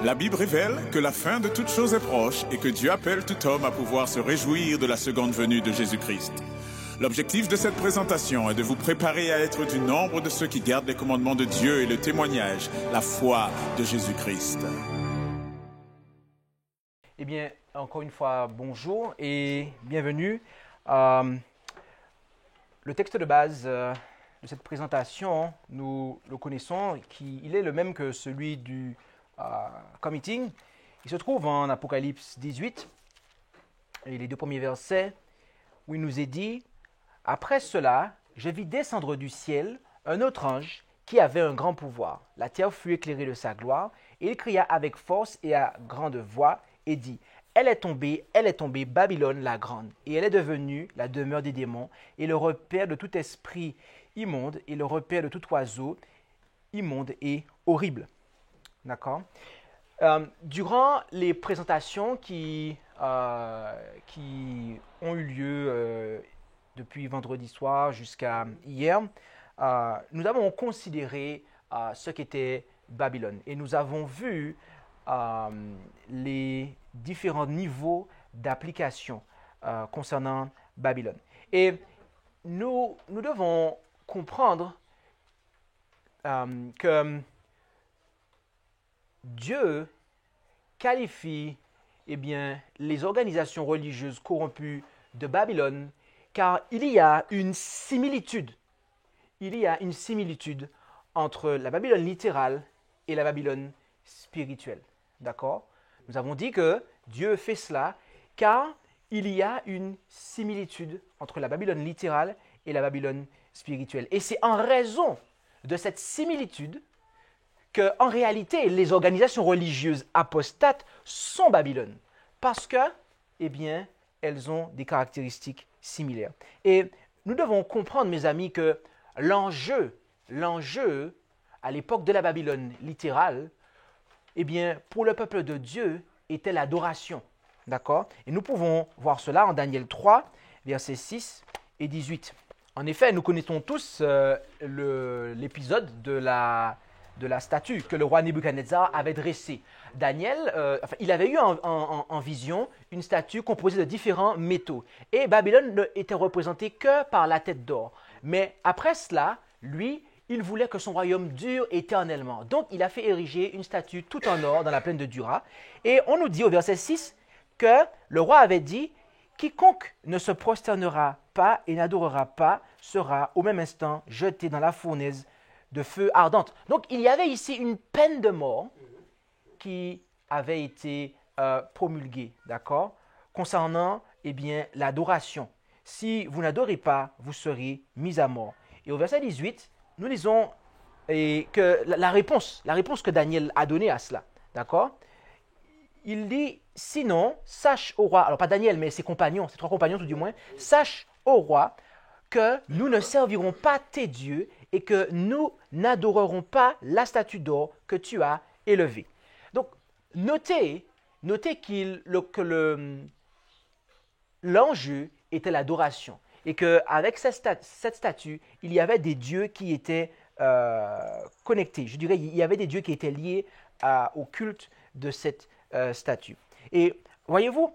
La Bible révèle que la fin de toute chose est proche et que Dieu appelle tout homme à pouvoir se réjouir de la seconde venue de Jésus-Christ. L'objectif de cette présentation est de vous préparer à être du nombre de ceux qui gardent les commandements de Dieu et le témoignage, la foi de Jésus-Christ. Eh bien, encore une fois, bonjour et bienvenue. Le texte de base de cette présentation, nous le connaissons, il est le même que celui du committing. Il se trouve en Apocalypse 18, et les deux premiers versets, où il nous est dit « Après cela, je vis descendre du ciel un autre ange qui avait un grand pouvoir. La terre fut éclairée de sa gloire, et il cria avec force et à grande voix, et dit « Elle est tombée, Babylone la grande, et elle est devenue la demeure des démons, et le repère de tout esprit immonde, et le repère de tout oiseau immonde et horrible. » D'accord? Durant les présentations qui ont eu lieu depuis vendredi soir jusqu'à hier, nous avons considéré ce qu'était Babylone et nous avons vu les différents niveaux d'application concernant Babylone. Et nous devons comprendre que Dieu qualifie les organisations religieuses corrompues de Babylone car il y a une similitude. Il y a une similitude entre la Babylone littérale et la Babylone spirituelle. D'accord? Nous avons dit que Dieu fait cela car il y a une similitude entre la Babylone littérale et la Babylone spirituelle. Et c'est en raison de cette similitude qu'en réalité, les organisations religieuses apostates sont Babylone. Parce que, elles ont des caractéristiques similaires. Et nous devons comprendre, mes amis, que l'enjeu à l'époque de la Babylone littérale, pour le peuple de Dieu, était l'adoration. D'accord? Et nous pouvons voir cela en Daniel 3, versets 6 et 18. En effet, nous connaissons tous l'épisode de la statue que le roi Nebuchadnezzar avait dressée. Daniel, il avait eu en vision une statue composée de différents métaux. Et Babylone ne était représentée que par la tête d'or. Mais après cela, lui, il voulait que son royaume dure éternellement. Donc, il a fait ériger une statue tout en or dans la plaine de Dura. Et on nous dit au verset 6 que le roi avait dit « Quiconque ne se prosternera pas et n'adorera pas sera au même instant jeté dans la fournaise de feu ardente. » Donc, il y avait ici une peine de mort qui avait été promulguée, d'accord, concernant l'adoration. Si vous n'adorez pas, vous serez mis à mort. Et au verset 18, nous lisons que la réponse que Daniel a donnée à cela, d'accord? Il dit, sinon, sache au roi, alors pas Daniel, mais ses compagnons, ses trois compagnons tout du moins, sache au roi que nous ne servirons pas tes dieux et que nous n'adorerons pas la statue d'or que tu as élevée. Donc, notez que l'enjeu était l'adoration et qu'avec cette statue, il y avait des dieux qui étaient connectés. Je dirais, il y avait des dieux qui étaient liés au culte de cette statue. Et voyez-vous,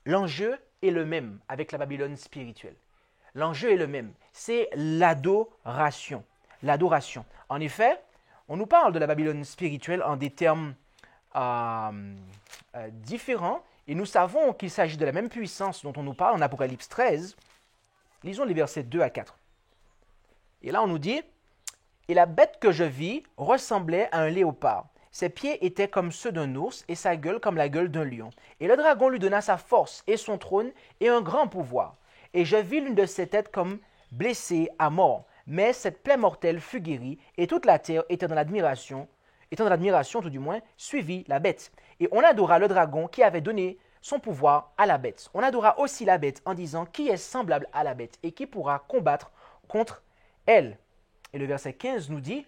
l'enjeu est le même avec la Babylone spirituelle. L'enjeu est le même, c'est l'adoration. L'adoration. En effet, on nous parle de la Babylone spirituelle en des termes différents et nous savons qu'il s'agit de la même puissance dont on nous parle en Apocalypse 13. Lisons les versets 2 à 4. Et là, on nous dit « Et la bête que je vis ressemblait à un léopard. Ses pieds étaient comme ceux d'un ours et sa gueule comme la gueule d'un lion. Et le dragon lui donna sa force et son trône et un grand pouvoir. Et je vis l'une de ses têtes comme blessée à mort. Mais cette plaie mortelle fut guérie, et toute la terre étant dans l'admiration, tout du moins, suivit la bête. Et on adora le dragon qui avait donné son pouvoir à la bête. On adora aussi la bête en disant qui est semblable à la bête et qui pourra combattre contre elle. Et le verset 15 nous dit,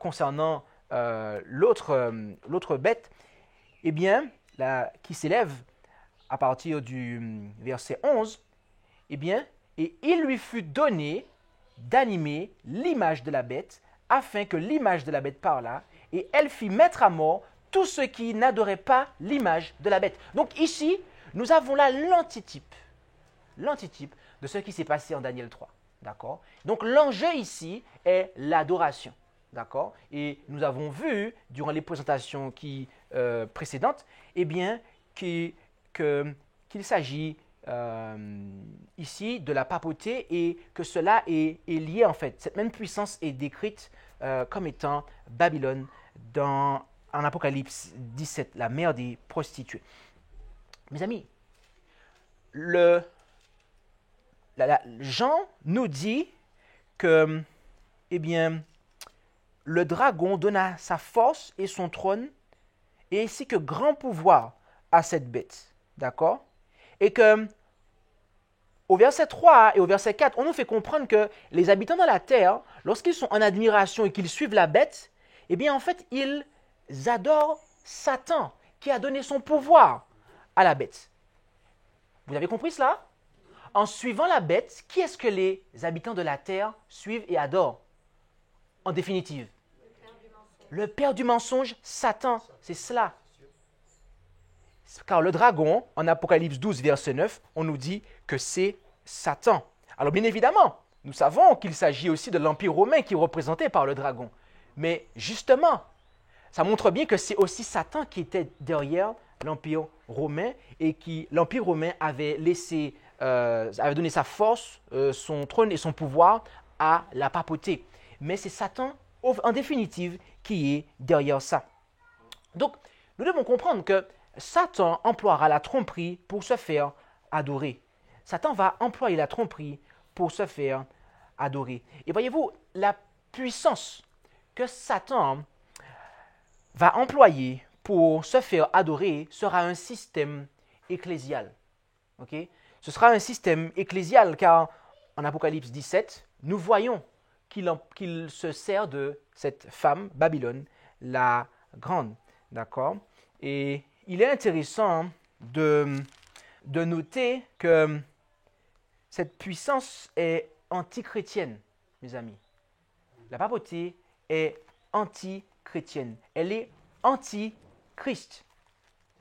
concernant l'autre bête, qui s'élève à partir du verset 11, et il lui fut donné d'animer l'image de la bête, afin que l'image de la bête parlât, et elle fit mettre à mort tous ceux qui n'adoraient pas l'image de la bête. Donc ici, nous avons là l'antitype de ce qui s'est passé en Daniel 3. D'accord? Donc l'enjeu ici est l'adoration. D'accord? Et nous avons vu, durant les présentations précédentes, eh bien, qu'il s'agit ici de la papauté et que cela est lié en fait. Cette même puissance est décrite comme étant Babylone en Apocalypse 17, la mère des prostituées. Mes amis, Jean nous dit que, eh bien, le dragon donna sa force et son trône, et ainsi que grand pouvoir à cette bête. D'accord? Et que, au verset 3 et au verset 4, on nous fait comprendre que les habitants de la terre, lorsqu'ils sont en admiration et qu'ils suivent la bête, eh bien, en fait, ils adorent Satan, qui a donné son pouvoir à la bête. Vous avez compris cela? En suivant la bête, qui est-ce que les habitants de la terre suivent et adorent? En définitive, le père du mensonge, Satan, c'est cela. Car le dragon, en Apocalypse 12, verset 9, on nous dit que c'est Satan. Alors bien évidemment, nous savons qu'il s'agit aussi de l'Empire romain qui est représenté par le dragon. Mais justement, ça montre bien que c'est aussi Satan qui était derrière l'Empire romain et l'Empire romain avait donné sa force, son trône et son pouvoir à la papauté. Mais c'est Satan, en définitive, qui est derrière ça. Donc, nous devons comprendre que Satan emploiera la tromperie pour se faire adorer. Satan va employer la tromperie pour se faire adorer. Et voyez-vous, la puissance que Satan va employer pour se faire adorer sera un système ecclésial. Okay? Ce sera un système ecclésial car en Apocalypse 17, nous voyons qu'il se sert de cette femme, Babylone, la grande. D'accord? Et il est intéressant de noter que cette puissance est antichrétienne, mes amis. La papauté est antichrétienne. Elle est anti-Christ.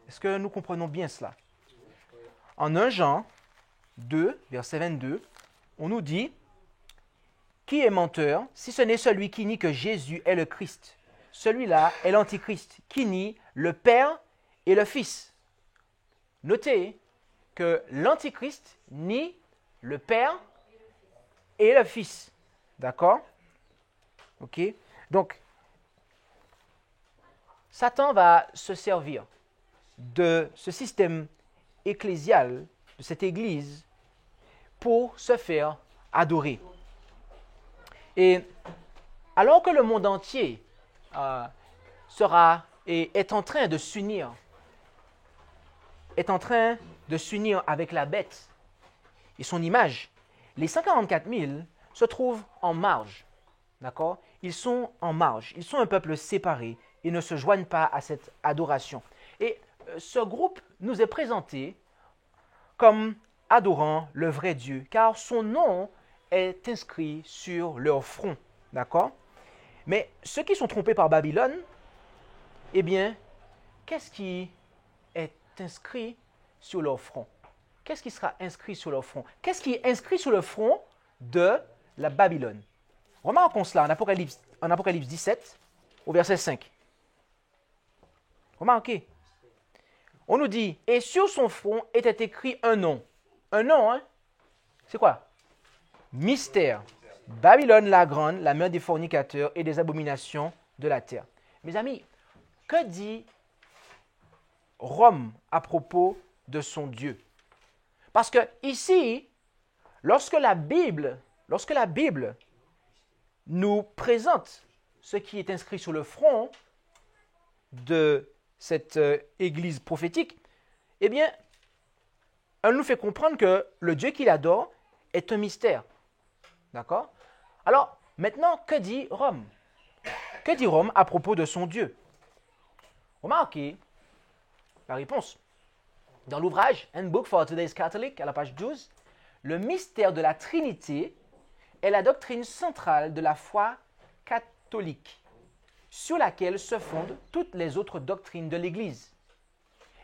Est-ce que nous comprenons bien cela? En 1 Jean 2, verset 22, on nous dit « Qui est menteur, si ce n'est celui qui nie que Jésus est le Christ? Celui-là est l'antichrist, qui nie le Père et le Fils. » Notez que l'antichrist nie le Père et le Fils. D'accord? Ok? Donc, Satan va se servir de ce système ecclésial, de cette église, pour se faire adorer. Et alors que le monde entier est en train de s'unir, avec la bête et son image, les 144 000 se trouvent en marge. D'accord? Ils sont en marge. Ils sont un peuple séparé et ne se joignent pas à cette adoration. Et ce groupe nous est présenté comme adorant le vrai Dieu, car son nom est inscrit sur leur front. D'accord? Mais ceux qui sont trompés par Babylone, eh bien, qu'est-ce qui est inscrit sur leur front? Qu'est-ce qui sera inscrit sur leur front? Qu'est-ce qui est inscrit sur le front de la Babylone? Remarquons cela en Apocalypse 17, au verset 5. Remarquez. On nous dit, et sur son front était écrit un nom. Un nom, hein? C'est quoi? Mystère. Babylone la grande, la mère des fornicateurs et des abominations de la terre. Mes amis, que dit Rome à propos de son Dieu? Parce que ici, lorsque la Bible nous présente ce qui est inscrit sur le front de cette église prophétique, eh bien, elle nous fait comprendre que le Dieu qu'il adore est un mystère. D'accord? Alors, maintenant, que dit Rome? Que dit Rome à propos de son Dieu? Remarquez la réponse. Dans l'ouvrage Handbook for Today's Catholic, à la page 12, le mystère de la Trinité est la doctrine centrale de la foi catholique. sur laquelle se fondent toutes les autres doctrines de l'Église.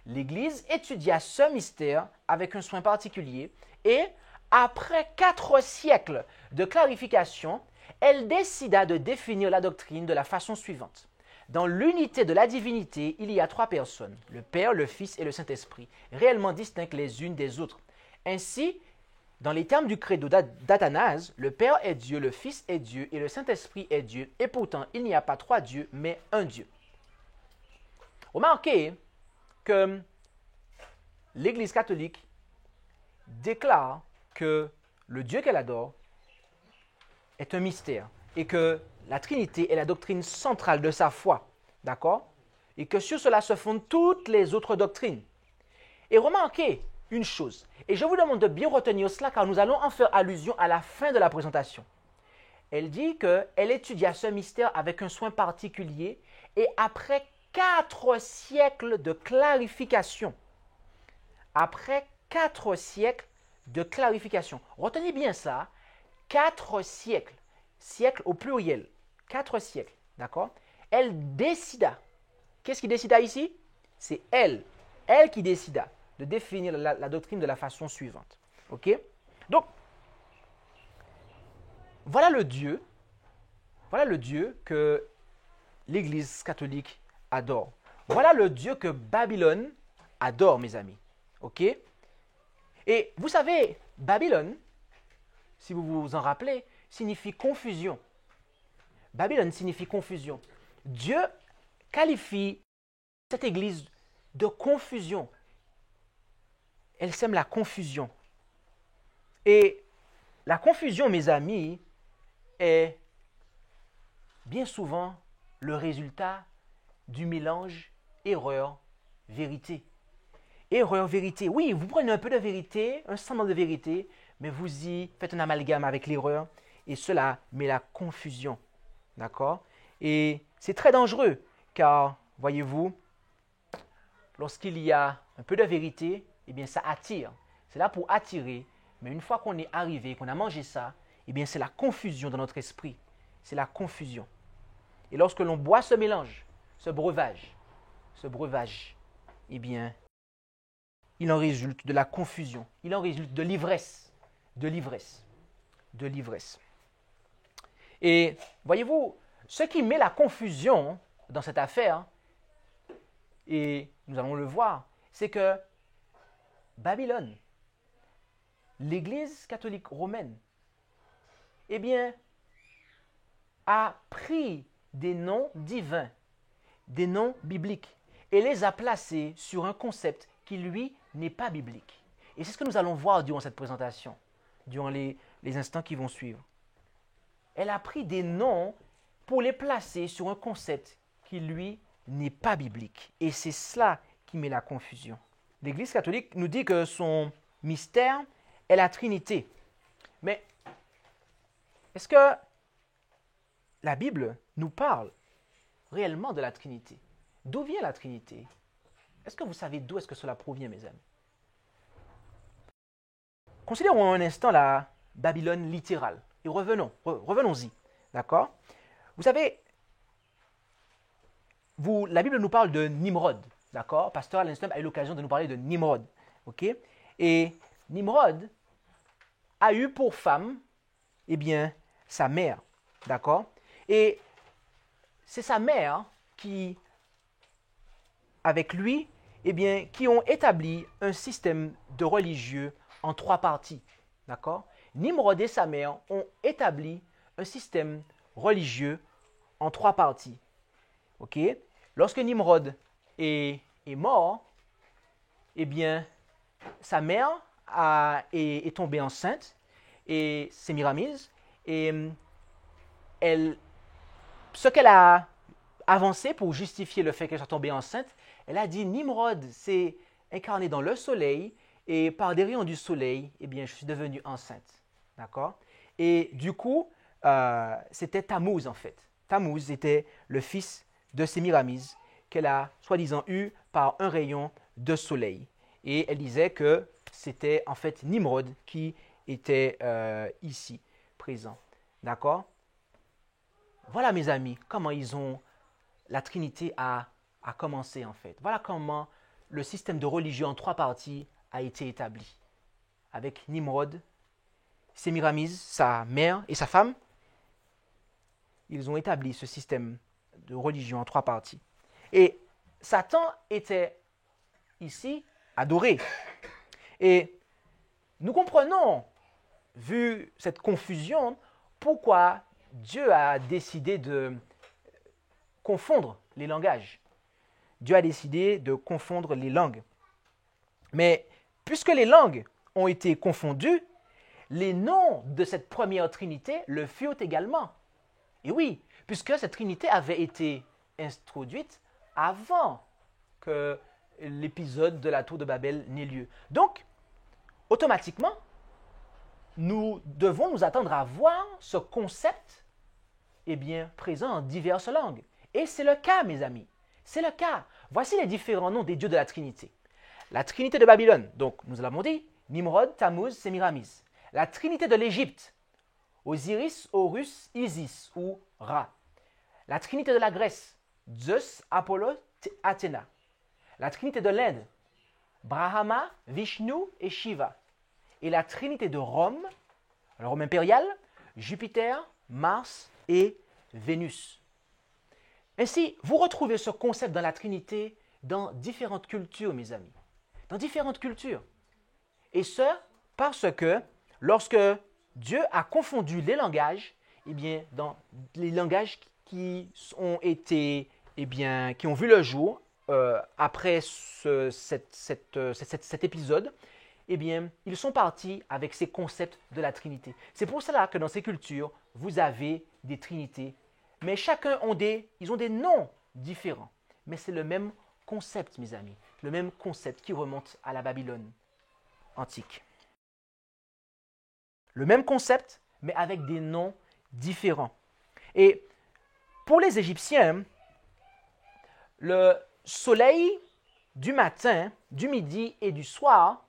L'Église étudia ce mystère avec un soin particulier et, après 4 siècles de clarification, elle décida de définir la doctrine de la façon suivante. Dans l'unité de la divinité, il y a 3 personnes, le Père, le Fils et le Saint-Esprit, réellement distinctes les unes des autres. Ainsi, dans les termes du credo d'Athanase, le Père est Dieu, le Fils est Dieu et le Saint-Esprit est Dieu, et pourtant il n'y a pas 3 dieux, mais un Dieu. Remarquez que l'Église catholique déclare que le Dieu qu'elle adore est un mystère et que la Trinité est la doctrine centrale de sa foi, d'accord? Et que sur cela se fondent toutes les autres doctrines. Et remarquez une chose, et je vous demande de bien retenir cela car nous allons en faire allusion à la fin de la présentation. Elle dit qu'elle étudia ce mystère avec un soin particulier et après 4 siècles de clarification. Après 4 siècles de clarification. Retenez bien ça, 4 siècles, siècles au pluriel, 4 siècles, d'accord? Elle décida. Qu'est-ce qui décida ici? C'est elle qui décida de définir la doctrine de la façon suivante. Ok? Donc, voilà le Dieu que l'Église catholique adore. Voilà le Dieu que Babylone adore, mes amis. Ok? Et vous savez, Babylone, si vous vous en rappelez, signifie confusion. Babylone signifie confusion. Dieu qualifie cette Église de confusion. Elle sème la confusion. Et la confusion, mes amis, est bien souvent le résultat du mélange erreur-vérité. Erreur-vérité. Oui, vous prenez un peu de vérité, un semblant de vérité, mais vous y faites un amalgame avec l'erreur et cela met la confusion. D'accord? Et c'est très dangereux car, voyez-vous, lorsqu'il y a un peu de vérité, eh bien ça attire. C'est là pour attirer, mais une fois qu'on est arrivé, qu'on a mangé ça, eh bien c'est la confusion dans notre esprit. C'est la confusion. Et lorsque l'on boit ce mélange, ce breuvage, eh bien, il en résulte de la confusion. Il en résulte de l'ivresse. Et voyez-vous, ce qui met la confusion dans cette affaire, et nous allons le voir, c'est que Babylone, l'Église catholique romaine, eh bien, a pris des noms divins, des noms bibliques, et les a placés sur un concept qui, lui, n'est pas biblique. Et c'est ce que nous allons voir durant cette présentation, durant les instants qui vont suivre. Elle a pris des noms pour les placer sur un concept qui, lui, n'est pas biblique. Et c'est cela qui met la confusion. L'Église catholique nous dit que son mystère est la Trinité. Mais est-ce que la Bible nous parle réellement de la Trinité? D'où vient la Trinité? Est-ce que vous savez d'où est-ce que cela provient, mes amis? Considérons un instant la Babylone littérale. Et revenons-y. D'accord? Vous savez, la Bible nous parle de Nimrod. D'accord? Pasteur Alain Stump a eu l'occasion de nous parler de Nimrod. Ok? Et Nimrod a eu pour femme, eh bien, sa mère. D'accord? Et c'est sa mère qui, avec lui, eh bien, qui ont établi un système de religieux en 3 parties. D'accord? Nimrod et sa mère ont établi un système religieux en 3 parties. Ok? Lorsque Nimrod est mort, eh bien, sa mère est tombée enceinte, et Sémiramise, et ce qu'elle a avancé pour justifier le fait qu'elle soit tombée enceinte, elle a dit, Nimrod s'est incarné dans le soleil, et par des rayons du soleil, eh bien, je suis devenue enceinte. D'accord? Et du coup, c'était Tammuz en fait. Tammuz était le fils de Sémiramise qu'elle a soi-disant eu par un rayon de soleil. Et elle disait que c'était en fait Nimrod qui était ici, présent. D'accord? Voilà mes amis, comment ils ont la Trinité a commencé en fait. Voilà comment le système de religion en 3 parties a été établi. Avec Nimrod, Sémiramis, sa mère et sa femme, ils ont établi ce système de religion en 3 parties. Et Satan était ici adoré. Et nous comprenons, vu cette confusion, pourquoi Dieu a décidé de confondre les langages. Dieu a décidé de confondre les langues. Mais puisque les langues ont été confondues, les noms de cette première Trinité le furent également. Et oui, puisque cette Trinité avait été introduite avant que l'épisode de la tour de Babel n'ait lieu. Donc, automatiquement, nous devons nous attendre à voir ce concept présent en diverses langues. Et c'est le cas, mes amis. C'est le cas. Voici les différents noms des dieux de la Trinité. La Trinité de Babylone, donc nous l'avons dit, Nimrod, Tammuz, Sémiramis. La Trinité de l'Égypte, Osiris, Horus, Isis ou Ra. La Trinité de la Grèce, Zeus, Apollo, Athéna. La Trinité de l'Inde, Brahma, Vishnu et Shiva. Et la Trinité de Rome, le Rome impérial, Jupiter, Mars et Vénus. Ainsi, vous retrouvez ce concept dans la Trinité dans différentes cultures, mes amis. Dans différentes cultures. Et ce, parce que lorsque Dieu a confondu les langages, dans les langages qui ont été, qui ont vu le jour après cet épisode, ils sont partis avec ces concepts de la Trinité. C'est pour cela que dans ces cultures, vous avez des trinités. Mais chacun ils ont des noms différents. Mais c'est le même concept, mes amis. Le même concept qui remonte à la Babylone antique. Le même concept, mais avec des noms différents. Et pour les Égyptiens, le soleil du matin, du midi et du soir,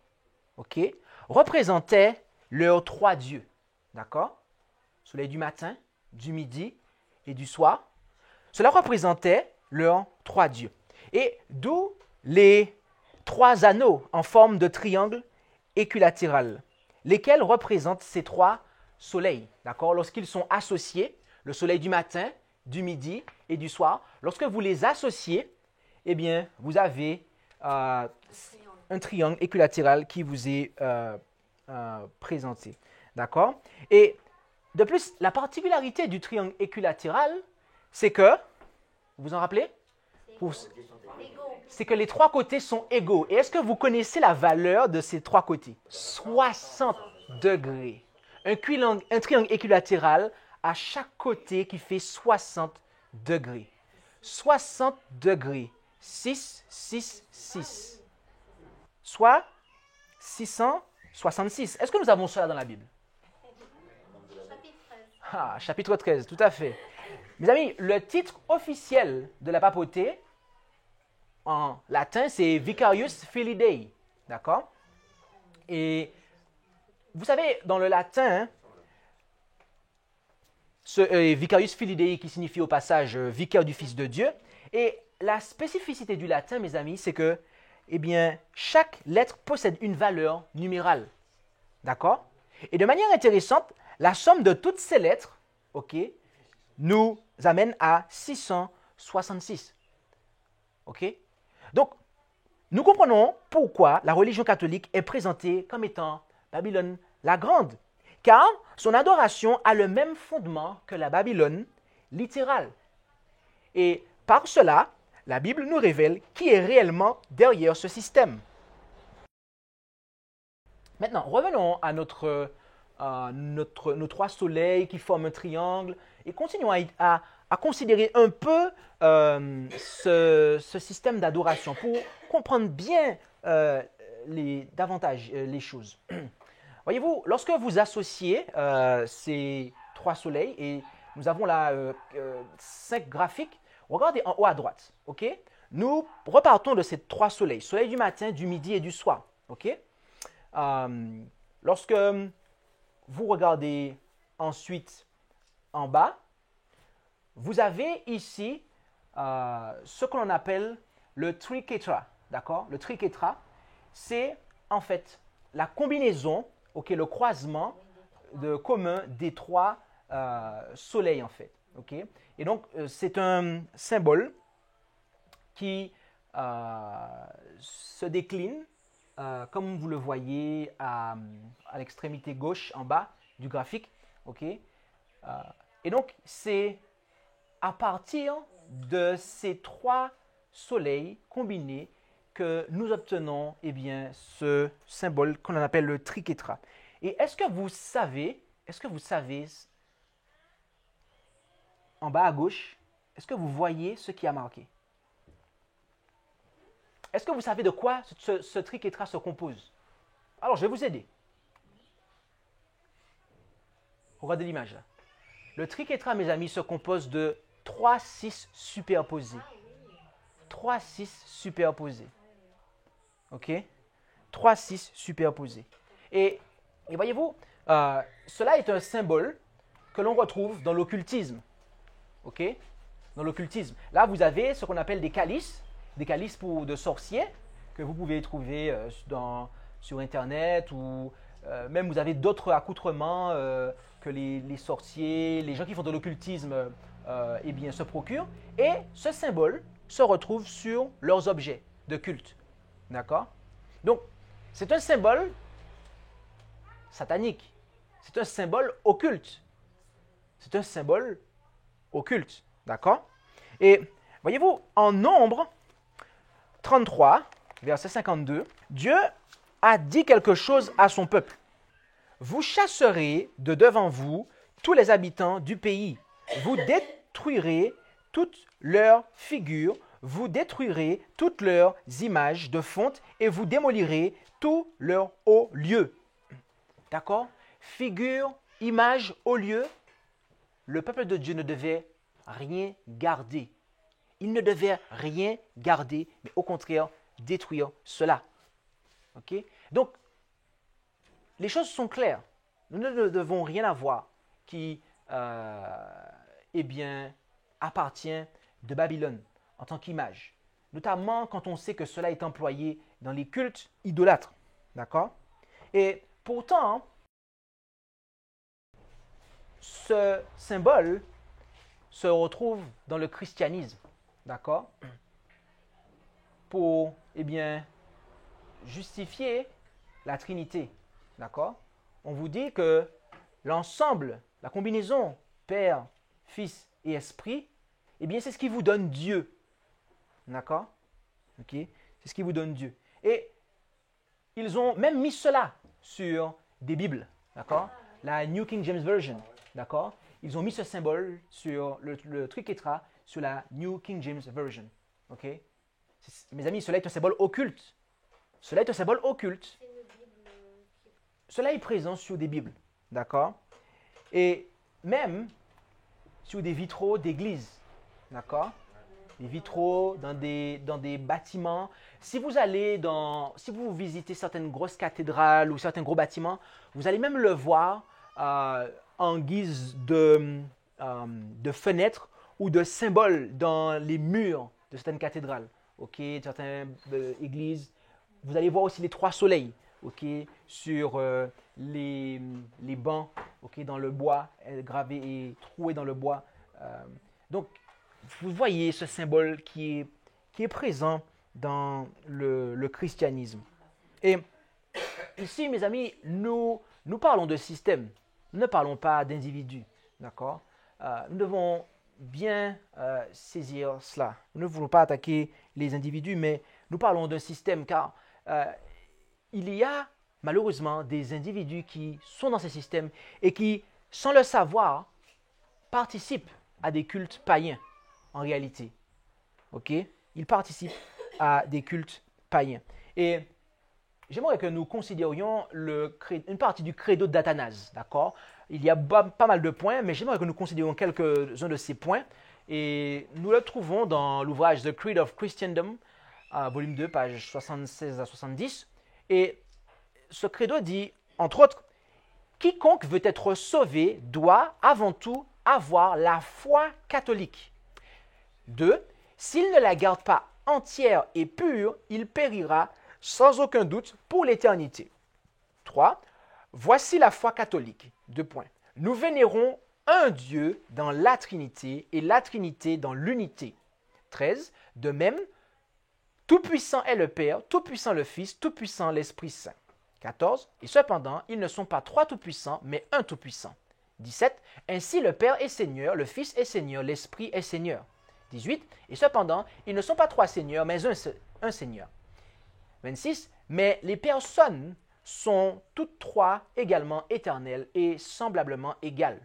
représentait leurs 3 dieux. D'accord? Soleil du matin, du midi et du soir. Cela représentait leurs 3 dieux. Et d'où les 3 anneaux en forme de triangle équilatéral, lesquels représentent ces 3 soleils. D'accord? Lorsqu'ils sont associés, le soleil du matin, du midi et du soir, lorsque vous les associez, vous avez un triangle équilatéral qui vous est présenté. D'accord? Et de plus, la particularité du triangle équilatéral, c'est que, vous vous en rappelez? C'est que les 3 côtés sont égaux. Et est-ce que vous connaissez la valeur de ces 3 côtés? 60 degrés. Un triangle équilatéral à chaque côté qui fait 60 degrés. 60 degrés. 6, 6, 6. Soit 666. Est-ce que nous avons cela dans la Bible? Chapitre 13, tout à fait. Mes amis, le titre officiel de la papauté, en latin, c'est Vicarius Filii Dei. D'accord? Et vous savez, dans le latin, Vicarius Filii Dei qui signifie au passage vicaire du Fils de Dieu. Et la spécificité du latin, mes amis, c'est que chaque lettre possède une valeur numérale. D'accord? Et de manière intéressante, la somme de toutes ces lettres, nous amène à 666. Donc, nous comprenons pourquoi la religion catholique est présentée comme étant Babylone la Grande, car son adoration a le même fondement que la Babylone littérale. Et par cela, la Bible nous révèle qui est réellement derrière ce système. Maintenant, revenons à nos 3 soleils qui forment un triangle et continuons à considérer un peu ce système d'adoration pour comprendre bien davantage les choses. Voyez-vous, lorsque vous associez ces 3 soleils, et nous avons là 5 graphiques, regardez en haut à droite. Nous repartons de ces 3 soleils, soleil du matin, du midi et du soir. Lorsque vous regardez ensuite en bas, vous avez ici ce que l'on appelle le triquetra. D'accord? Le triquetra, c'est en fait la combinaison, le croisement commun des trois soleils en fait. Okay? Et donc, c'est un symbole qui se décline, comme vous le voyez à l'extrémité gauche en bas du graphique. Okay? Et donc, c'est à partir de ces trois soleils combinés que nous obtenons ce symbole qu'on appelle le triquetra. Et est-ce que vous savez, en bas à gauche, est-ce que vous voyez ce qui a marqué? Est-ce que vous savez de quoi ce triquetra se compose? Alors, je vais vous aider. Regardez l'image là. Le triquetra, mes amis, se compose de 3 6 superposés. 3 6 superposés. OK? 3 6 superposés. Et voyez-vous, cela est un symbole que l'on retrouve dans l'occultisme. OK? Dans l'occultisme. Là, vous avez ce qu'on appelle des calices de sorciers que vous pouvez trouver sur Internet ou même vous avez d'autres accoutrements que les sorciers, les gens qui font de l'occultisme se procurent. Et ce symbole se retrouve sur leurs objets de culte. D'accord? Donc, c'est un symbole satanique. C'est un symbole occulte. C'est un symbole occulte. D'accord? Et voyez-vous, en Nombre 33, verset 52, Dieu a dit quelque chose à son peuple. Vous chasserez de devant vous tous les habitants du pays. Vous détruirez toutes leurs figures, vous détruirez toutes leurs images de fonte et vous démolirez tous leurs hauts lieux. D'accord? Figure, image, haut lieu. Le peuple de Dieu ne devait rien garder. Il ne devait rien garder, mais au contraire, détruire cela. OK? Donc, les choses sont claires. Nous ne devons rien avoir qui appartient de Babylone en tant qu'image. Notamment quand on sait que cela est employé dans les cultes idolâtres. D'accord? Et pourtant, ce symbole se retrouve dans le christianisme. D'accord? Pour, justifier la Trinité. D'accord? On vous dit que l'ensemble, la combinaison Père, Fils et Esprit, c'est ce qui vous donne Dieu. D'accord? Ok? C'est ce qui vous donne Dieu. Et ils ont même mis cela sur des Bibles. D'accord? La New King James Version. D'accord? Ils ont mis ce symbole sur le triquetra sur la New King James Version. Ok? Mes amis, cela est un symbole occulte. Cela est un symbole occulte. Cela est présent sur des Bibles. D'accord? Et même sur des vitraux d'église. D'accord? Des vitraux dans des bâtiments. Si vous visitez certaines grosses cathédrales ou certains gros bâtiments, vous allez même le voir en guise de fenêtres ou de symboles dans les murs de certaines cathédrales, de certaines églises. Vous allez voir aussi les trois soleils, sur les bancs, dans le bois, gravés et troués dans le bois. Donc, vous voyez ce symbole qui est présent dans le christianisme. Et ici, mes amis, nous parlons de système. Nous ne parlons pas d'individus. D'accord? Nous devons bien saisir cela. Nous ne voulons pas attaquer les individus, mais nous parlons d'un système car il y a malheureusement des individus qui sont dans ces systèmes et qui, sans le savoir, participent à des cultes païens en réalité. OK? Ils participent à des cultes païens. Et j'aimerais que nous considérions une partie du credo d'Athanase. D'accord? Il y a pas mal de points, mais j'aimerais que nous considérions quelques-uns de ces points. Et nous le trouvons dans l'ouvrage The Creed of Christendom, volume 2, pages 76 à 70. Et ce credo dit, entre autres, « Quiconque veut être sauvé doit avant tout avoir la foi catholique. » 2. S'il ne la garde pas entière et pure, il périra sans aucun doute pour l'éternité. 3. Voici la foi catholique. 2 points. Nous vénérons un Dieu dans la Trinité et la Trinité dans l'unité. 13. De même, tout-puissant est le Père, tout-puissant le Fils, tout-puissant l'Esprit Saint. 14. Et cependant, ils ne sont pas trois tout-puissants, mais un tout-puissant. 17. Ainsi le Père est Seigneur, le Fils est Seigneur, l'Esprit est Seigneur. 18. Et cependant, ils ne sont pas trois Seigneurs, mais un Seigneur. 26. Mais les personnes sont toutes trois également éternelles et semblablement égales.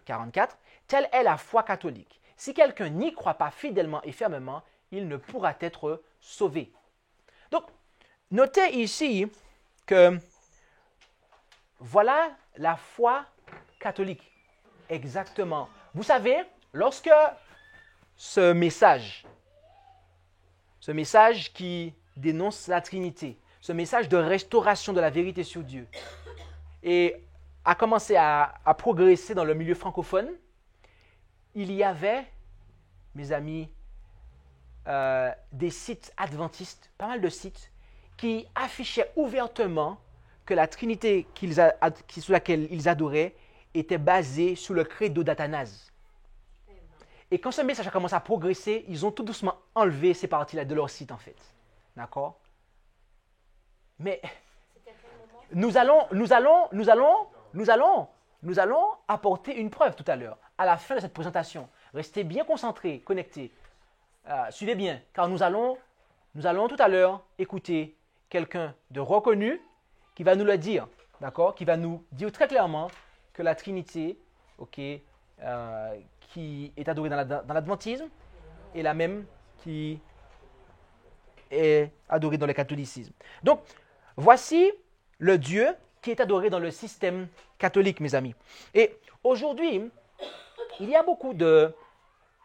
44. Telle est la foi catholique. Si quelqu'un n'y croit pas fidèlement et fermement, il ne pourra être sauvé. Donc, notez ici que voilà la foi catholique. Exactement. Vous savez, lorsque ce message qui dénonce la Trinité, ce message de restauration de la vérité sur Dieu, et a commencé à progresser dans le milieu francophone, il y avait, mes amis, des sites adventistes, pas mal de sites, qui affichaient ouvertement que la Trinité sur laquelle ils adoraient était basée sur le credo d'Athanase. Et quand ce message a commencé à progresser, ils ont tout doucement enlevé ces parties-là de leur site, en fait. D'accord? Mais nous allons apporter une preuve tout à l'heure, à la fin de cette présentation. Restez bien concentrés, connectés. Suivez bien, car nous allons tout à l'heure écouter quelqu'un de reconnu qui va nous le dire, d'accord? Qui va nous dire très clairement que la Trinité, qui est adorée dans l'adventisme, est la même qui est adorée dans le catholicisme. Donc, voici le Dieu qui est adoré dans le système catholique, mes amis. Et aujourd'hui, il y a beaucoup de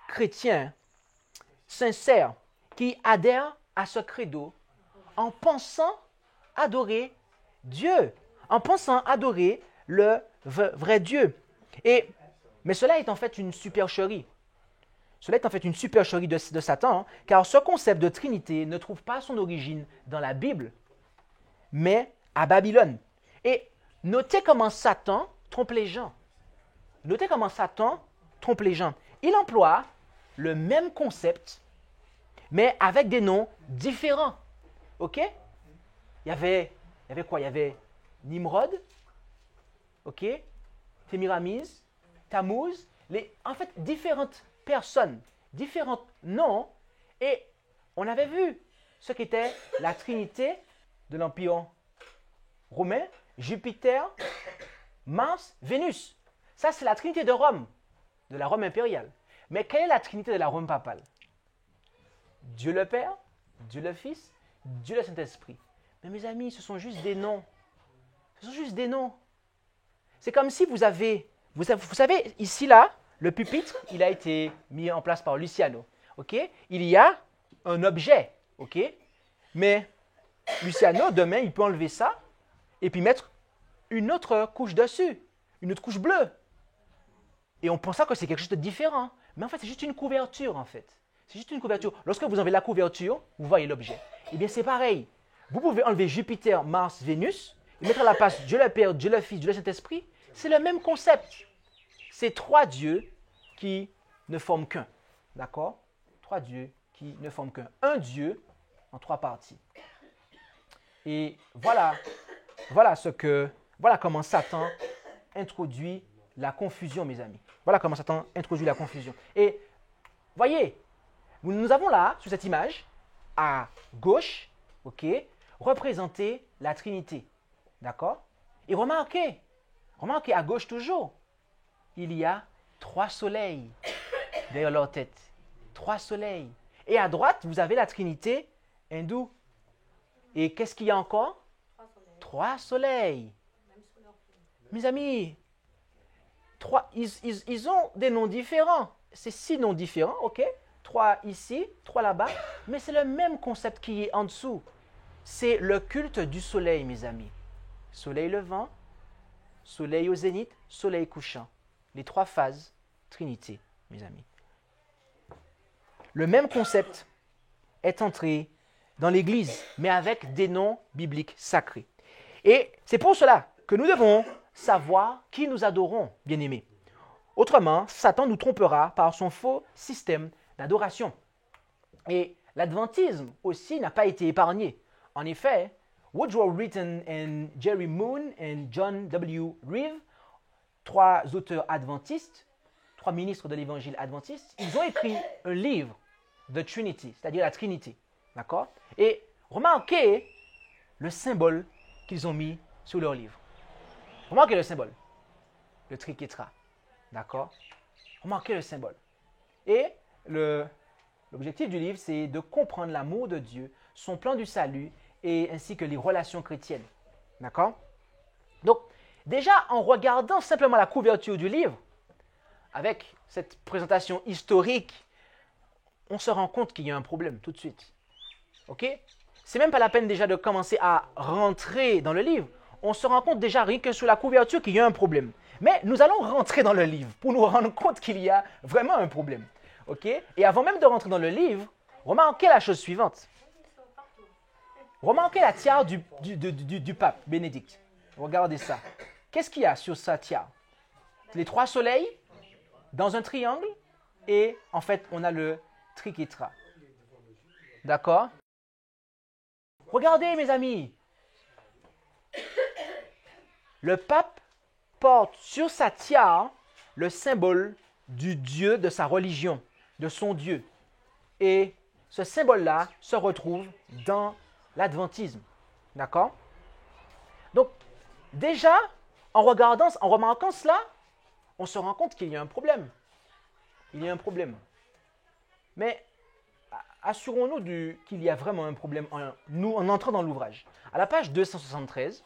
chrétiens sincères qui adhèrent à ce credo en pensant adorer Dieu, en pensant adorer le vrai Dieu. Mais cela est en fait une supercherie. Cela est en fait une supercherie de Satan, car ce concept de Trinité ne trouve pas son origine dans la Bible, mais à Babylone. Et notez comment Satan trompe les gens. Notez comment Satan trompe les gens. Il emploie le même concept, mais avec des noms différents. OK? Il y avait quoi? Il y avait Nimrod, OK? Témiramise, Tammuz, en fait, différentes personnes, différents noms, et on avait vu ce qu'était la Trinité de l'Empire romain, Jupiter, Mars, Vénus. Ça, c'est la Trinité de Rome, de la Rome impériale. Mais quelle est la Trinité de la Rome papale? Dieu le Père, Dieu le Fils, Dieu le Saint-Esprit. Mais mes amis, ce sont juste des noms. Ce sont juste des noms. C'est comme si vous savez, ici, là, le pupitre, il a été mis en place par Luciano. OK? Il y a un objet. OK? Mais Luciano, demain, il peut enlever ça et puis mettre une autre couche dessus, une autre couche bleue. Et on pense que c'est quelque chose de différent. Mais en fait, c'est juste une couverture, en fait. C'est juste une couverture. Lorsque vous enlevez la couverture, vous voyez l'objet. Eh bien, c'est pareil. Vous pouvez enlever Jupiter, Mars, Vénus, et mettre à la place Dieu le Père, Dieu le Fils, Dieu le Saint-Esprit. C'est le même concept. C'est trois dieux qui ne forment qu'un. D'accord? Trois dieux qui ne forment qu'un. Un Dieu en trois parties. Et voilà comment Satan introduit la confusion, mes amis. Voilà comment Satan introduit la confusion. Et voyez, nous avons là, sur cette image, à gauche, OK, représenté la Trinité. D'accord? Et remarquez à gauche toujours, il y a trois soleils derrière leur tête. Trois soleils. Et à droite, vous avez la Trinité hindoue. Et qu'est-ce qu'il y a encore? Trois soleils. Mes amis, ils ont des noms différents. C'est 6 noms différents, OK? 3 ici, 3 là-bas. Mais c'est le même concept qui est en dessous. C'est le culte du soleil, mes amis. Soleil levant, soleil au zénith, soleil couchant. Les 3 phases, Trinité, mes amis. le même concept est entré dans l'Église, mais avec des noms bibliques sacrés. Et c'est pour cela que nous devons savoir qui nous adorons, bien-aimés. Autrement, Satan nous trompera par son faux système d'adoration. Et l'adventisme aussi n'a pas été épargné. En effet, Woodrow Wilson et Jerry Moon et John W. Reeve, 3 auteurs adventistes, 3 ministres de l'évangile adventiste, ils ont écrit un livre, The Trinity, c'est-à-dire la Trinité. D'accord? Et remarquez le symbole qu'ils ont mis sur leur livre. Remarquez le symbole, le triquetra. D'accord? Remarquez le symbole. Et l'objectif du livre, c'est de comprendre l'amour de Dieu, son plan du salut, et ainsi que les relations chrétiennes. D'accord? Donc, déjà, en regardant simplement la couverture du livre, avec cette présentation historique, on se rend compte qu'il y a un problème tout de suite. OK? C'est même pas la peine déjà de commencer à rentrer dans le livre. On se rend compte déjà rien que sur la couverture qu'il y a un problème. Mais nous allons rentrer dans le livre pour nous rendre compte qu'il y a vraiment un problème. OK? Et avant même de rentrer dans le livre, remarquez la chose suivante. Remarquez la tiare du pape Bénédicte. Regardez ça. Qu'est-ce qu'il y a sur sa tiare? Les 3 soleils dans un triangle et en fait, on a le triquetra. D'accord? Regardez, mes amis. Le pape porte sur sa tiare le symbole du Dieu de sa religion, de son Dieu. Et ce symbole-là se retrouve dans l'adventisme. D'accord? Donc, déjà, en remarquant cela, on se rend compte qu'il y a un problème. Il y a un problème. Mais assurons-nous qu'il y a vraiment un problème en entrant dans l'ouvrage. À la page 273,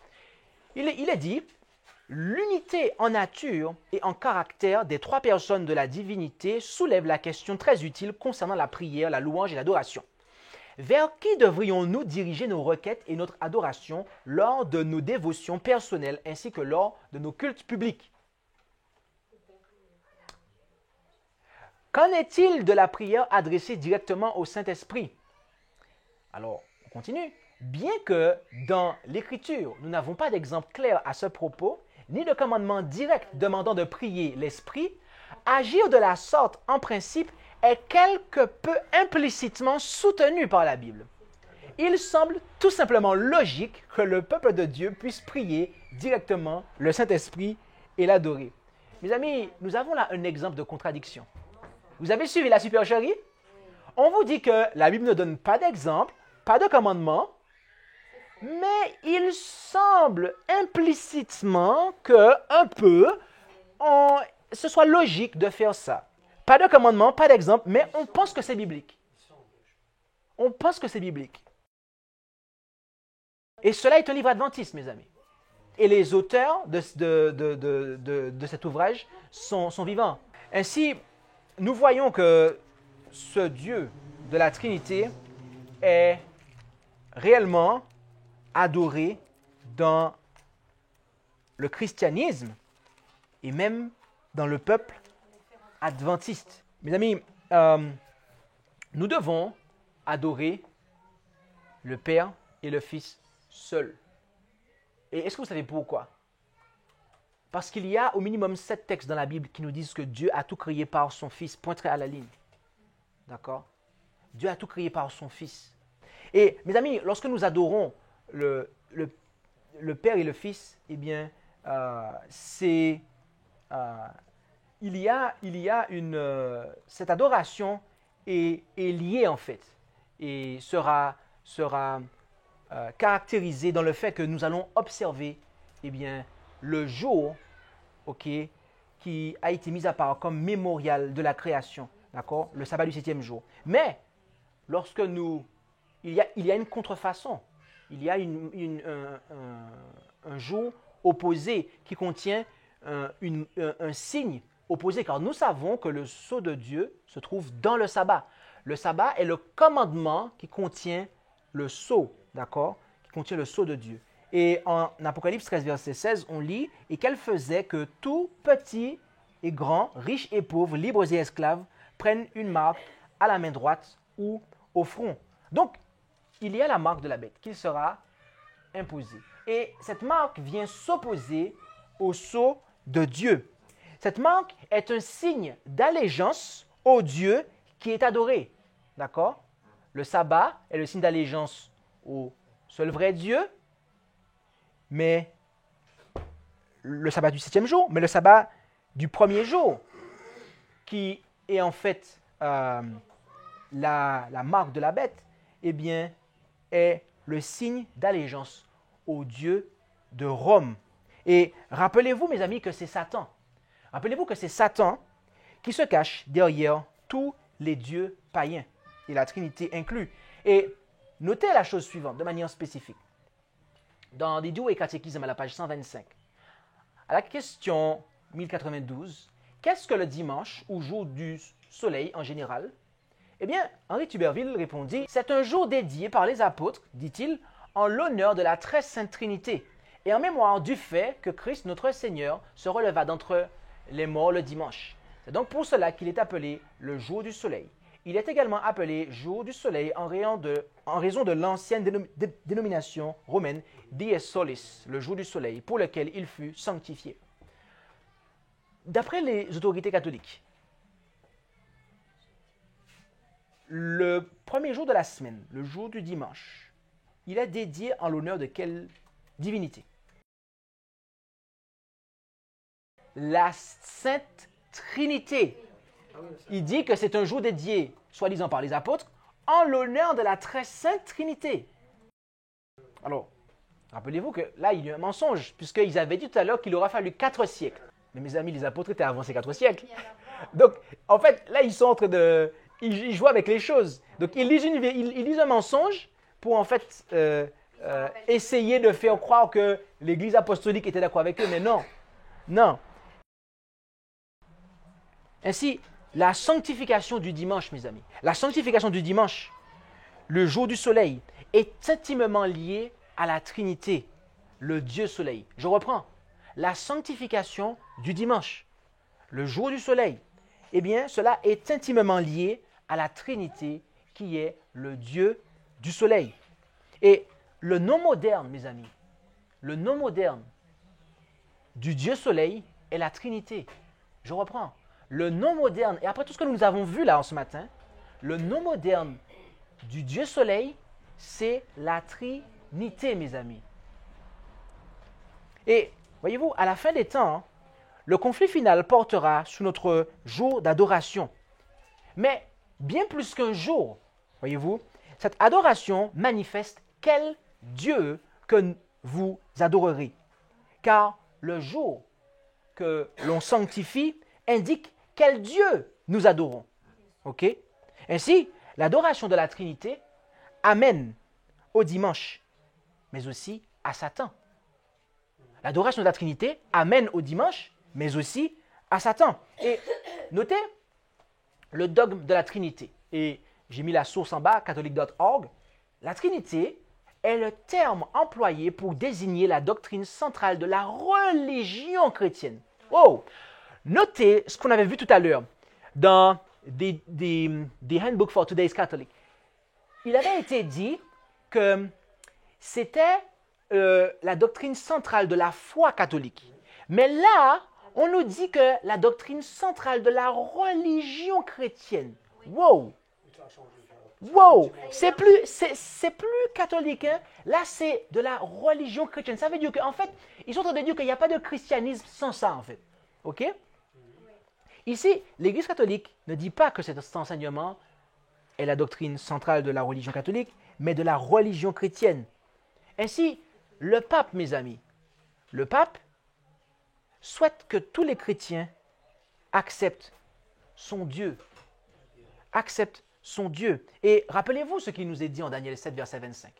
il est dit « L'unité en nature et en caractère des 3 personnes de la divinité soulève la question très utile concernant la prière, la louange et l'adoration. Vers qui devrions-nous diriger nos requêtes et notre adoration lors de nos dévotions personnelles ainsi que lors de nos cultes publics? Qu'en est-il de la prière adressée directement au Saint-Esprit? » Alors, on continue. Bien que dans l'Écriture, nous n'avons pas d'exemple clair à ce propos, ni de commandement direct demandant de prier l'Esprit, agir de la sorte, en principe, est quelque peu implicitement soutenu par la Bible. Il semble tout simplement logique que le peuple de Dieu puisse prier directement le Saint-Esprit et l'adorer. Mes amis, nous avons là un exemple de contradiction. Vous avez suivi la supercherie? On vous dit que la Bible ne donne pas d'exemple, pas de commandement, mais il semble implicitement que, un peu, ce soit logique de faire ça. Pas de commandement, pas d'exemple, mais on pense que c'est biblique. On pense que c'est biblique. Et cela est un livre adventiste, mes amis. Et les auteurs de cet ouvrage sont vivants. Ainsi, nous voyons que ce Dieu de la Trinité est réellement adoré dans le christianisme et même dans le peuple adventiste. Mes amis, nous devons adorer le Père et le Fils seuls. Et est-ce que vous savez pourquoi? Parce qu'il y a au minimum 7 textes dans la Bible qui nous disent que Dieu a tout créé par son Fils, point très à la ligne. D'accord? Dieu a tout créé par son Fils. Et mes amis, lorsque nous adorons le Père et le Fils, eh bien, cette adoration est liée en fait et sera caractérisée dans le fait que nous allons observer eh bien, le jour qui a été mis à part comme mémorial de la création, d'accord, le sabbat du 7e jour. Mais lorsque il y a une contrefaçon, il y a un jour opposé qui contient un signe opposé, car nous savons que le sceau de Dieu se trouve dans le sabbat. Le sabbat est le commandement qui contient le sceau, d'accord, qui contient le sceau de Dieu. Et en Apocalypse 13, verset 16, on lit « Et qu'elle faisait que tout petit et grand, riche et pauvre, libres et esclaves, prennent une marque à la main droite ou au front. Donc, il y a la marque de la bête qui sera imposée. Et cette marque vient s'opposer au sceau de Dieu. Cette marque est un signe d'allégeance au Dieu qui est adoré. D'accord? Le sabbat est le signe d'allégeance au seul vrai Dieu, mais le sabbat du 7e jour, mais le sabbat du premier jour, qui est en fait la marque de la bête, eh bien, est le signe d'allégeance au Dieu de Rome. Et rappelez-vous, mes amis, que c'est Satan. Rappelez-vous que c'est Satan qui se cache derrière tous les dieux païens, et la Trinité inclus. Et notez la chose suivante, de manière spécifique. Dans des duos et catéchismes à la page 125, à la question 1092, qu'est-ce que le dimanche ou jour du soleil en général? Eh bien, Henri Tuberville répondit, c'est un jour dédié par les apôtres, dit-il, en l'honneur de la très sainte Trinité, et en mémoire du fait que Christ notre Seigneur se releva d'entre les morts le dimanche. C'est donc pour cela qu'il est appelé le jour du soleil. Il est également appelé jour du soleil en raison de l'ancienne dénomination romaine Dies Solis, le jour du soleil, pour lequel il fut sanctifié. D'après les autorités catholiques, le premier jour de la semaine, le jour du dimanche, il est dédié en l'honneur de quelle divinité? La Sainte Trinité. Il dit que c'est un jour dédié, soi-disant par les apôtres, en l'honneur de la très sainte Trinité. Alors, rappelez-vous que là, il y a un mensonge, puisqu'ils avaient dit tout à l'heure qu'il aura fallu 4 siècles. Mais mes amis, les apôtres étaient avant ces 4 siècles. Donc, en fait, là, ils sont en train de... Ils jouent avec les choses. Donc, ils disent un mensonge pour, en fait, essayer de faire croire que l'Église apostolique était d'accord avec eux, mais non. Non. Ainsi, la sanctification du dimanche, mes amis, la sanctification du dimanche, le jour du soleil, est intimement liée à la Trinité, le Dieu soleil. Je reprends. La sanctification du dimanche, le jour du soleil, eh bien, cela est intimement lié à la Trinité qui est le Dieu du soleil. Et le nom moderne, mes amis, le nom moderne du Dieu soleil est la Trinité. Je reprends. Le nom moderne, et après tout ce que nous avons vu là en ce matin, le nom moderne du Dieu soleil, c'est la Trinité, mes amis. Et voyez-vous, à la fin des temps, le conflit final portera sur notre jour d'adoration. Mais bien plus qu'un jour, voyez-vous, cette adoration manifeste quel Dieu que vous adorerez. Car le jour que l'on sanctifie indique quel Dieu nous adorons. OK? Ainsi, l'adoration de la Trinité amène au dimanche, mais aussi à Satan. L'adoration de la Trinité amène au dimanche, mais aussi à Satan. Et notez le dogme de la Trinité. Et j'ai mis la source en bas, catholique.org. La Trinité est le terme employé pour désigner la doctrine centrale de la religion chrétienne. Oh! Notez ce qu'on avait vu tout à l'heure dans des Handbook for Today's Catholic. Il avait été dit que c'était la doctrine centrale de la foi catholique. Mais là, on nous dit que la doctrine centrale de la religion chrétienne. Wow! Wow! C'est plus catholique. Hein? Là, c'est de la religion chrétienne. Ça veut dire qu'en fait, ils sont en train de dire qu'il n'y a pas de christianisme sans ça, en fait. OK? Ici, l'Église catholique ne dit pas que cet enseignement est la doctrine centrale de la religion catholique, mais de la religion chrétienne. Ainsi, le pape, mes amis, le pape souhaite que tous les chrétiens acceptent son Dieu. Acceptent son Dieu. Et rappelez-vous ce qui nous est dit en Daniel 7, verset 25.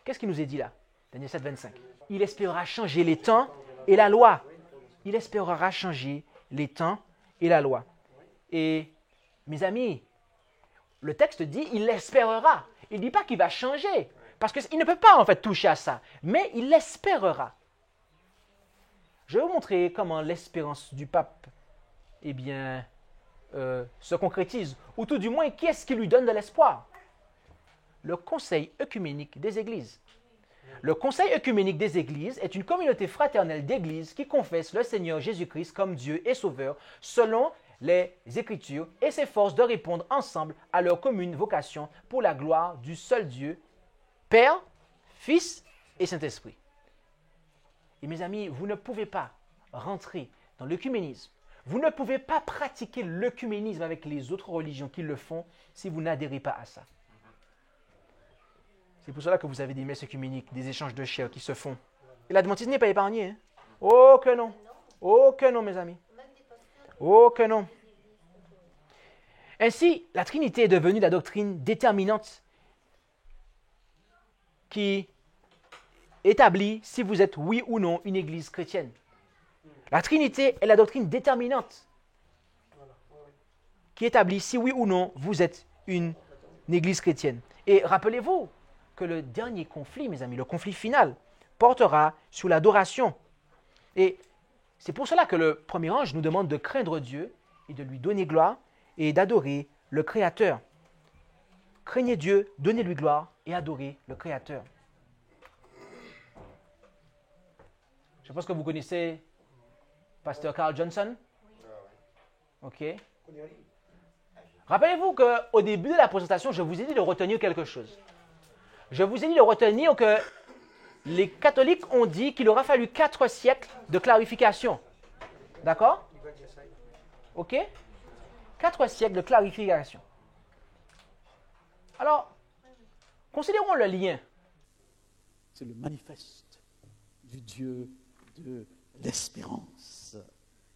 Qu'est-ce qui nous est dit là? Daniel 7, 25. Il espérera changer les temps et la loi. Il espérera changer les temps et la loi. Et mes amis, le texte dit il l'espérera. Il ne dit pas qu'il va changer. Parce qu'il ne peut pas en fait toucher à ça. Mais il l'espérera. Je vais vous montrer comment l'espérance du pape, eh bien, se concrétise, ou tout du moins, qui est-ce qui lui donne de l'espoir? Le Conseil œcuménique des Églises. Le Conseil œcuménique des Églises est une communauté fraternelle d'Églises qui confesse le Seigneur Jésus-Christ comme Dieu et Sauveur selon les Écritures et s'efforce de répondre ensemble à leur commune vocation pour la gloire du seul Dieu, Père, Fils et Saint-Esprit. Et mes amis, vous ne pouvez pas rentrer dans l'œcuménisme. Vous ne pouvez pas pratiquer l'œcuménisme avec les autres religions qui le font si vous n'adhérez pas à ça. C'est pour cela que vous avez des messes œcuméniques, des échanges de chair qui se font. Et l'adventisme n'est pas épargné. Hein? Oh que non. Oh que non, mes amis. Oh que non. Ainsi, la Trinité est devenue la doctrine déterminante qui établit si vous êtes oui ou non une église chrétienne. La Trinité est la doctrine déterminante qui établit si oui ou non vous êtes une église chrétienne. Et rappelez-vous que le dernier conflit, mes amis, le conflit final, portera sur l'adoration. Et c'est pour cela que le premier ange nous demande de craindre Dieu et de lui donner gloire et d'adorer le Créateur. Craignez Dieu, donnez-lui gloire et adorez le Créateur. Je pense que vous connaissez Pasteur Carl Johnson. Ok. Rappelez-vous qu'au début de la présentation, je vous ai dit de retenir quelque chose. Je vous ai dit de retenir que les catholiques ont dit qu'il aura fallu 4 siècles de clarification. D'accord? Ok? 4 siècles de clarification. Alors, considérons le lien. C'est le manifeste du Dieu de l'espérance.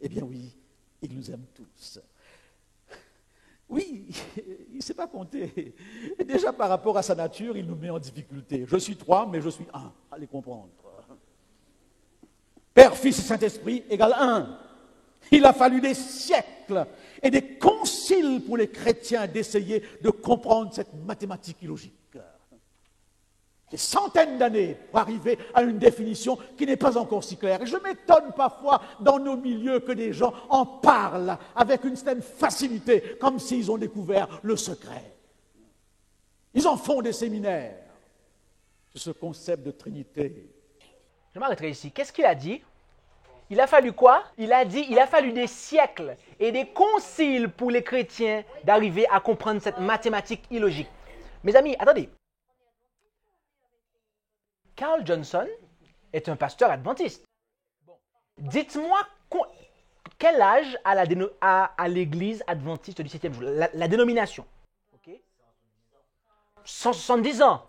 Eh bien oui, il nous aime tous. Oui, il ne sait pas compter. Et déjà par rapport à sa nature, il nous met en difficulté. Je suis 3, mais je suis 1. Allez comprendre. Père, Fils et Saint-Esprit égale 1. Il a fallu des siècles et des conciles pour les chrétiens d'essayer de comprendre cette mathématique illogique. Des centaines d'années pour arriver à une définition qui n'est pas encore si claire. Et je m'étonne parfois dans nos milieux que des gens en parlent avec une certaine facilité, comme s'ils ont découvert le secret. Ils en font des séminaires sur ce concept de Trinité. Je m'arrêterai ici. Qu'est-ce qu'il a dit? Il a fallu quoi? Il a dit il a fallu des siècles et des conciles pour les chrétiens d'arriver à comprendre cette mathématique illogique. Mes amis, attendez. Carl Johnson est un pasteur adventiste. Dites-moi quel âge a l'église adventiste du 7e jour, la dénomination. Okay. 170 ans.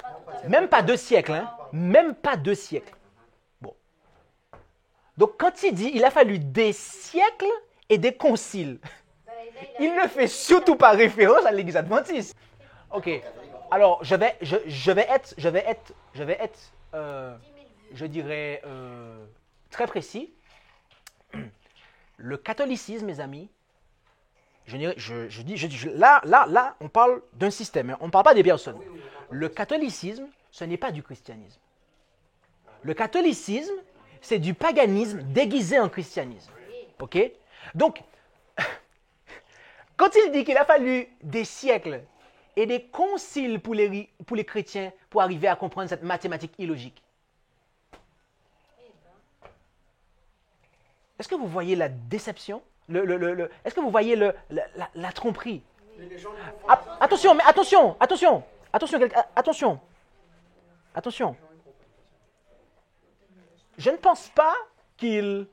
Même pas 2 siècles. Hein? Même pas 2 siècles. Bon. Donc quand il dit il a fallu des siècles et des conciles, il ne fait surtout pas référence à l'église adventiste. Ok. Alors je vais être je dirais, très précis. Le catholicisme, mes amis, là, on parle d'un système, hein, on ne parle pas des personnes. Le catholicisme, ce n'est pas du christianisme. Le catholicisme, c'est du paganisme déguisé en christianisme. Ok? Donc, quand il dit qu'il a fallu des siècles et des conciles pour les chrétiens pour arriver à comprendre cette mathématique illogique. Est-ce que vous voyez la déception? Est-ce que vous voyez la tromperie? Attention, mais attention. Je ne pense pas qu'il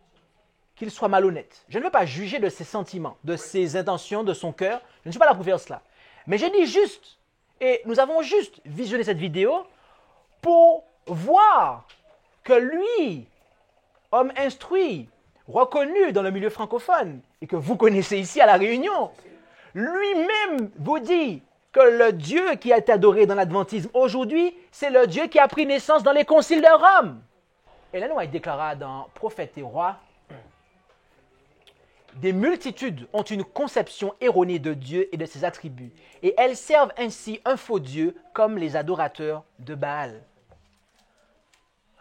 soit malhonnête. Je ne veux pas juger de ses sentiments, de ses intentions, de son cœur. Je ne suis pas là pour faire cela. Mais je dis juste, et nous avons juste visionné cette vidéo pour voir que lui, homme instruit, reconnu dans le milieu francophone, et que vous connaissez ici à La Réunion, lui-même vous dit que le Dieu qui a été adoré dans l'adventisme aujourd'hui, c'est le Dieu qui a pris naissance dans les conciles de Rome. Ellen White déclara dans Prophètes et Rois, des multitudes ont une conception erronée de Dieu et de ses attributs, et elles servent ainsi un faux Dieu comme les adorateurs de Baal.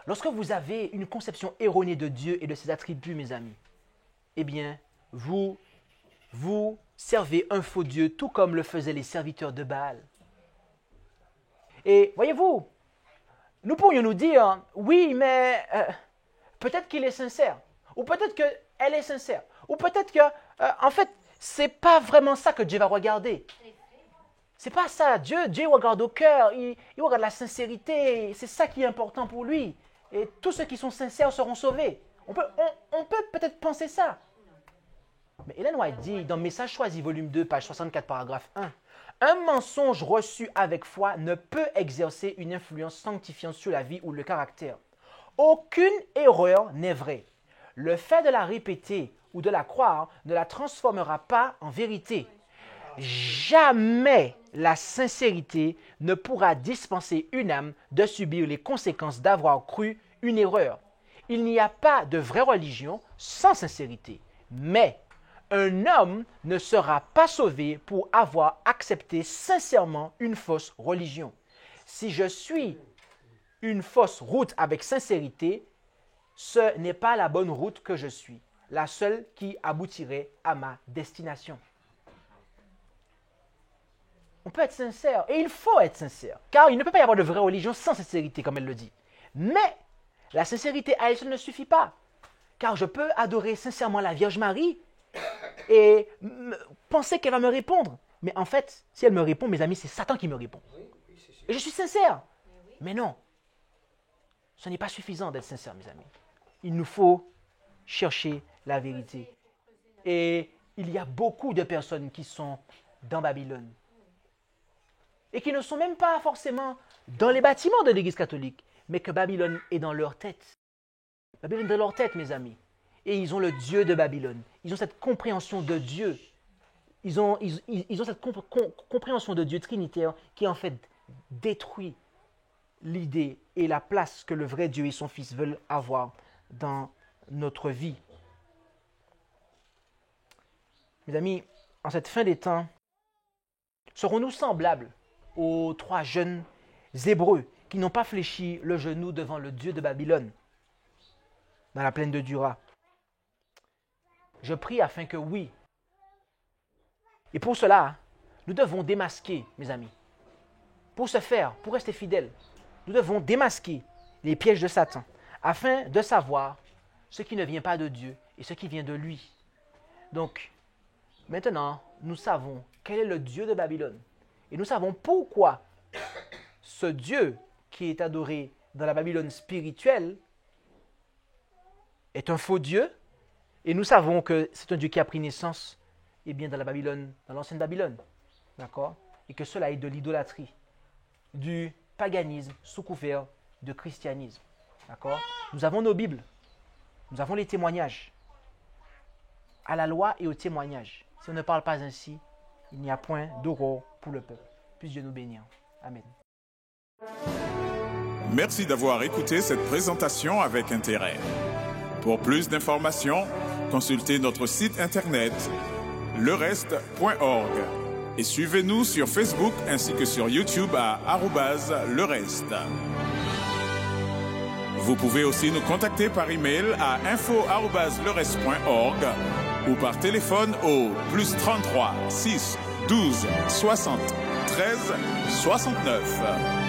Lorsque vous avez une conception erronée de Dieu et de ses attributs, mes amis, eh bien, vous servez un faux Dieu, tout comme le faisaient les serviteurs de Baal. Et voyez-vous, nous pourrions nous dire, oui, mais peut-être qu'il est sincère, ou peut-être qu'elle est sincère, ou peut-être que, en fait, c'est pas vraiment ça que Dieu va regarder. C'est pas ça. Dieu regarde au cœur, il regarde la sincérité, c'est ça qui est important pour lui. Et tous ceux qui sont sincères seront sauvés. On peut peut-être penser ça. Mais Ellen White dit dans Message choisi, volume 2, page 64, paragraphe 1, « Un mensonge reçu avec foi ne peut exercer une influence sanctifiante sur la vie ou le caractère. Aucune erreur n'est vraie. Le fait de la répéter ou de la croire ne la transformera pas en vérité. Jamais la sincérité ne pourra dispenser une âme de subir les conséquences d'avoir cru une erreur. Il n'y a pas de vraie religion sans sincérité, mais un homme ne sera pas sauvé pour avoir accepté sincèrement une fausse religion. Si je suis une fausse route avec sincérité, ce n'est pas la bonne route que je suis, la seule qui aboutirait à ma destination. » On peut être sincère, et il faut être sincère, car il ne peut pas y avoir de vraie religion sans sincérité, comme elle le dit. Mais la sincérité à elle seule ne suffit pas, car je peux adorer sincèrement la Vierge Marie et penser qu'elle va me répondre. Mais en fait, si elle me répond, mes amis, c'est Satan qui me répond. Et je suis sincère. Mais non, ce n'est pas suffisant d'être sincère, mes amis. Il nous faut chercher la vérité. Et il y a beaucoup de personnes qui sont dans Babylone et qui ne sont même pas forcément dans les bâtiments de l'Église catholique, mais que Babylone est dans leur tête. Babylone est dans leur tête, mes amis. Et ils ont le Dieu de Babylone. Ils ont cette compréhension de Dieu. Ils ont cette compréhension de Dieu trinitaire qui, en fait, détruit l'idée et la place que le vrai Dieu et son Fils veulent avoir dans notre vie. Mes amis, en cette fin des temps, serons-nous semblables aux 3 jeunes Hébreux qui n'ont pas fléchi le genou devant le Dieu de Babylone dans la plaine de Dura? Je prie afin que oui. Et pour cela, nous devons démasquer, mes amis. Pour ce faire, pour rester fidèles, nous devons démasquer les pièges de Satan afin de savoir ce qui ne vient pas de Dieu et ce qui vient de lui. Donc, maintenant, nous savons quel est le Dieu de Babylone. Et nous savons pourquoi ce Dieu qui est adoré dans la Babylone spirituelle est un faux Dieu. Et nous savons que c'est un Dieu qui a pris naissance dans la Babylone, dans l'ancienne Babylone. D'accord? Et que cela est de l'idolâtrie, du paganisme sous couvert de christianisme. D'accord? Nous avons nos Bibles. Nous avons les témoignages. À la loi et au témoignage. Si on ne parle pas ainsi, il n'y a point d'aurore pour le peuple. Puisse Dieu nous bénir. Amen. Merci d'avoir écouté cette présentation avec intérêt. Pour plus d'informations, consultez notre site internet lereste.org et suivez-nous sur Facebook ainsi que sur YouTube à @lereste. Vous pouvez aussi nous contacter par email à info@lereste.org ou par téléphone au +33 6 12 60 13 69.